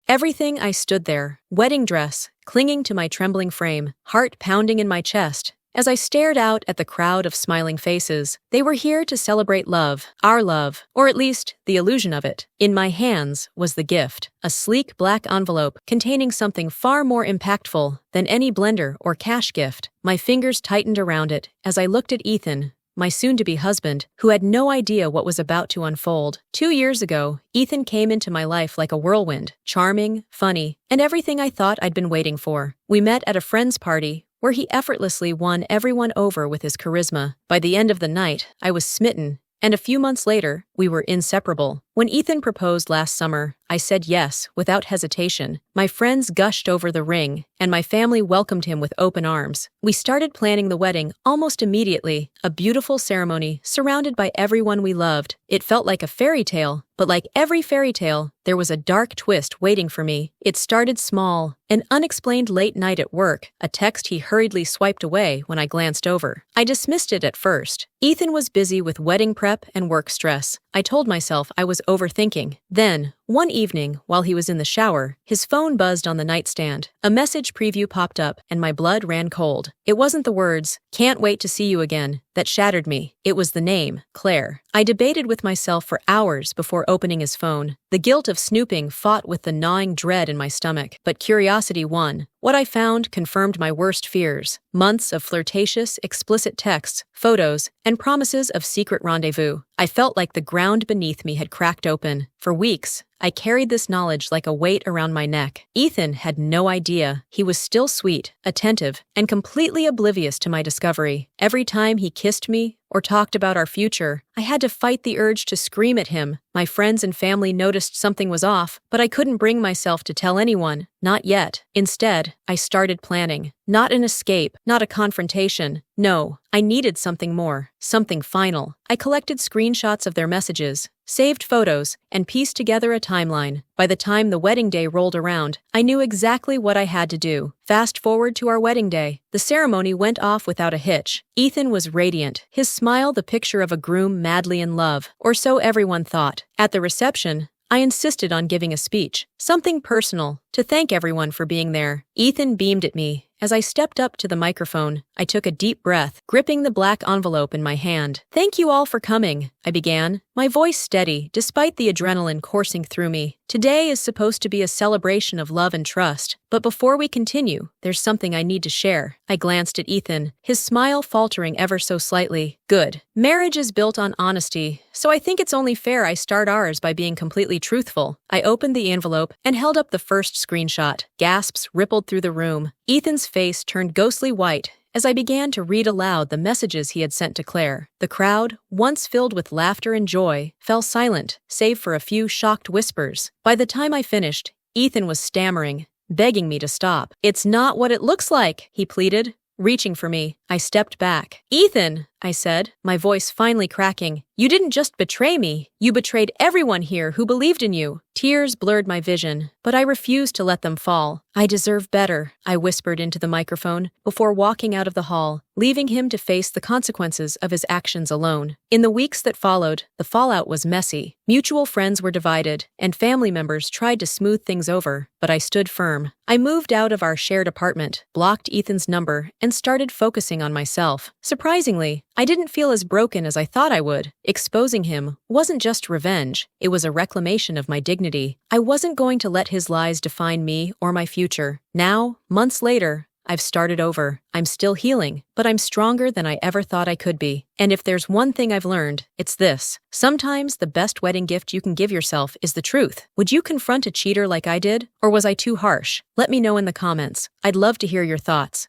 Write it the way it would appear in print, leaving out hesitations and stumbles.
Everything. I stood there, wedding dress, clinging to my trembling frame, heart pounding in my chest. As I stared out at the crowd of smiling faces, they were here to celebrate love, our love, or at least the illusion of it. In my hands was the gift, a sleek black envelope containing something far more impactful than any blender or cash gift. My fingers tightened around it as I looked at Ethan, my soon-to-be husband, who had no idea what was about to unfold. 2 years ago, Ethan came into my life like a whirlwind, charming, funny, and everything I thought I'd been waiting for. We met at a friend's party, where he effortlessly won everyone over with his charisma. By the end of the night, I was smitten, and a few months later, we were inseparable. When Ethan proposed last summer, I said yes without hesitation. My friends gushed over the ring, and my family welcomed him with open arms. We started planning the wedding almost immediately, a beautiful ceremony surrounded by everyone we loved. It felt like a fairy tale, but like every fairy tale, there was a dark twist waiting for me. It started small, an unexplained late night at work, a text he hurriedly swiped away when I glanced over. I dismissed it at first. Ethan was busy with wedding prep and work stress. I told myself I was overthinking. Then, one evening, while he was in the shower, his phone buzzed on the nightstand. A message preview popped up, and my blood ran cold. It wasn't the words, "Can't wait to see you again," that shattered me. It was the name, Claire. I debated with myself for hours before opening his phone. The guilt of snooping fought with the gnawing dread in my stomach, but curiosity won. What I found confirmed my worst fears. Months of flirtatious, explicit texts, photos, and promises of secret rendezvous. I felt like the ground beneath me had cracked open. For weeks, I carried this knowledge like a weight around my neck. Ethan had no idea. He was still sweet, attentive, and completely oblivious to my discovery. Every time he kissed me or talked about our future, I had to fight the urge to scream at him. My friends and family noticed something was off, but I couldn't bring myself to tell anyone. Not yet. Instead, I started planning. Not an escape, not a confrontation. No, I needed something more, something final. I collected screenshots of their messages, saved photos, and pieced together a timeline. By the time the wedding day rolled around, I knew exactly what I had to do. Fast forward to our wedding day. The ceremony went off without a hitch. Ethan was radiant, his smile the picture of a groom madly in love, or so everyone thought. At the reception, I insisted on giving a speech, something personal, to thank everyone for being there. Ethan beamed at me. As I stepped up to the microphone, I took a deep breath, gripping the black envelope in my hand. "Thank you all for coming," I began, my voice steady despite the adrenaline coursing through me. "Today is supposed to be a celebration of love and trust, but before we continue, there's something I need to share." I glanced at Ethan, his smile faltering ever so slightly. "Good. Marriage is built on honesty, so I think it's only fair I start ours by being completely truthful." I opened the envelope and held up the first screenshot. Gasps rippled through the room. Ethan's face turned ghostly white as I began to read aloud the messages he had sent to Claire. The crowd, once filled with laughter and joy, fell silent, save for a few shocked whispers. By the time I finished, Ethan was stammering, begging me to stop. "It's not what it looks like," he pleaded, reaching for me. I stepped back. "Ethan," I said, my voice finally cracking, "you didn't just betray me, you betrayed everyone here who believed in you." Tears blurred my vision, but I refused to let them fall. "I deserve better," I whispered into the microphone before walking out of the hall, leaving him to face the consequences of his actions alone. In the weeks that followed, the fallout was messy. Mutual friends were divided, and family members tried to smooth things over, but I stood firm. I moved out of our shared apartment, blocked Ethan's number, and started focusing on myself. Surprisingly, I didn't feel as broken as I thought I would. Exposing him wasn't just revenge, it was a reclamation of my dignity. I wasn't going to let his lies define me or my future. Now, months later, I've started over. I'm still healing, but I'm stronger than I ever thought I could be. And if there's one thing I've learned, it's this. Sometimes the best wedding gift you can give yourself is the truth. Would you confront a cheater like I did? Or was I too harsh? Let me know in the comments. I'd love to hear your thoughts.